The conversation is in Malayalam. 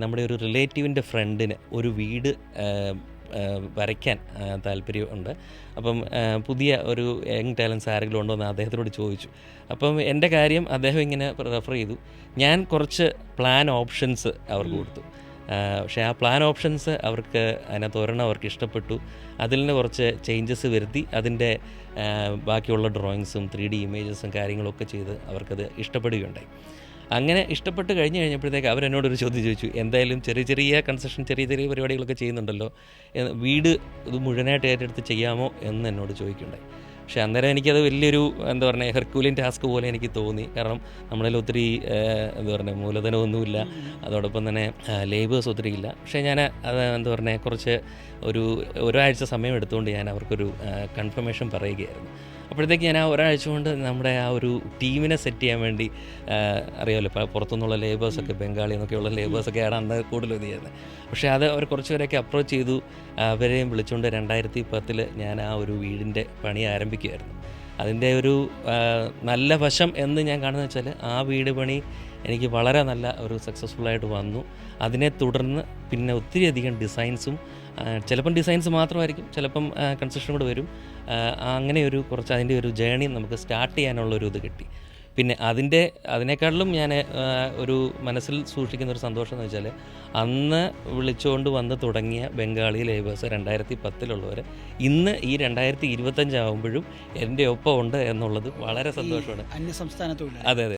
നമ്മുടെ ഒരു റിലേറ്റീവിൻ്റെ ഫ്രണ്ടിന് ഒരു വീട് വരയ്ക്കാൻ താല്പര്യമുണ്ട്. അപ്പം പുതിയ ഒരു യങ് ടാലൻസ് ആരെങ്കിലും ഉണ്ടോ എന്ന് അദ്ദേഹത്തിനോട് ചോദിച്ചു. അപ്പം എൻ്റെ കാര്യം അദ്ദേഹം ഇങ്ങനെ റെഫർ ചെയ്തു. ഞാൻ കുറച്ച് പ്ലാൻ ഓപ്ഷൻസ് അവർക്ക് കൊടുത്തു. പക്ഷേ ആ പ്ലാൻ ഓപ്ഷൻസ് അവർക്ക് അതിനകത്ത് ഒരെണ്ണം അവർക്ക് ഇഷ്ടപ്പെട്ടു. അതിൽ നിന്ന് കുറച്ച് ചേഞ്ചസ് വരുത്തി അതിൻ്റെ ബാക്കിയുള്ള ഡ്രോയിങ്സും 3D ഇമേജസും കാര്യങ്ങളൊക്കെ ചെയ്ത് അവർക്കത് ഇഷ്ടപ്പെടുകയുണ്ടായി. അങ്ങനെ ഇഷ്ടപ്പെട്ട് കഴിഞ്ഞപ്പോഴത്തേക്ക് അവരെന്നോടൊരു ചോദ്യം ചോദിച്ചു, എന്തായാലും ചെറിയ ചെറിയ കൺസ്ട്രക്ഷൻ ചെറിയ ചെറിയ പരിപാടികളൊക്കെ ചെയ്യുന്നുണ്ടല്ലോ, വീട് ഇത് മുഴുവനായിട്ട് ഏറ്റെടുത്ത് ചെയ്യാമോ എന്ന് എന്നോട് ചോദിക്കുകയുണ്ടായി. പക്ഷേ അന്നേരം എനിക്കത് വലിയൊരു എന്താ പറയുക ഹെർക്കൂലിയൻ ടാസ്ക് പോലെ എനിക്ക് തോന്നി. കാരണം നമ്മളിൽ ഒത്തിരി എന്താ പറയുക മൂലധനമൊന്നുമില്ല, അതോടൊപ്പം തന്നെ ലേബേഴ്സ് ഒത്തിരി ഇല്ല. പക്ഷേ ഞാൻ അത് എന്താ പറയുക കുറച്ച് ഒരാഴ്ച സമയം എടുത്തുകൊണ്ട് ഞാൻ അവർക്കൊരു കൺഫർമേഷൻ പറയുകയായിരുന്നു. അപ്പോഴത്തേക്ക് ഞാൻ ആ ഒരാഴ്ച കൊണ്ട് നമ്മുടെ ആ ഒരു ടീമിനെ സെറ്റ് ചെയ്യാൻ വേണ്ടി അറിയാമല്ലോ ഇപ്പോൾ പുറത്തുനിന്നുള്ള ലേബേഴ്സൊക്കെ ബംഗാളി എന്നൊക്കെയുള്ള ലേബേഴ്സൊക്കെയാണ് അന്ന് കൂടുതൽ ഇത് ചെയ്യുന്നത്. പക്ഷേ അത് അവർ കുറച്ചുപേരൊക്കെ അപ്രോച്ച് ചെയ്തു. അവരെയും വിളിച്ചുകൊണ്ട് 2010 ഞാൻ ആ ഒരു വീടിൻ്റെ പണി ആരംഭിക്കുകയായിരുന്നു. അതിൻ്റെ ഒരു നല്ല വശം എന്ന് ഞാൻ കാണുന്നത് വെച്ചാൽ ആ വീട് പണി എനിക്ക് വളരെ നല്ല ഒരു സക്സസ്ഫുള്ളായിട്ട് വന്നു. അതിനെ തുടർന്ന് പിന്നെ ഒത്തിരി അധികം ഡിസൈൻസും ചിലപ്പം ഡിസൈൻസ് മാത്രമായിരിക്കും, ചിലപ്പം കൺസ്ട്രക്ഷൻ കൂടെ വരും. അങ്ങനെ ഒരു കുറച്ച് അതിൻ്റെ ഒരു ജേണി നമുക്ക് സ്റ്റാർട്ട് ചെയ്യാനുള്ളൊരു ഇത് കിട്ടി. പിന്നെ അതിനേക്കാളിലും ഞാൻ ഒരു മനസ്സിൽ സൂക്ഷിക്കുന്ന ഒരു സന്തോഷം എന്ന് വെച്ചാൽ അന്ന് വിളിച്ചുകൊണ്ട് വന്ന് തുടങ്ങിയ ബംഗാളി ലേബേഴ്സ് 2010 ഇന്ന് ഈ 2025 ആകുമ്പോഴും എൻ്റെ ഒപ്പം ഉണ്ട് എന്നുള്ളത് വളരെ സന്തോഷമാണ്. അന്യസംസ്ഥാന തൊഴിലാളി. അതെ അതെ.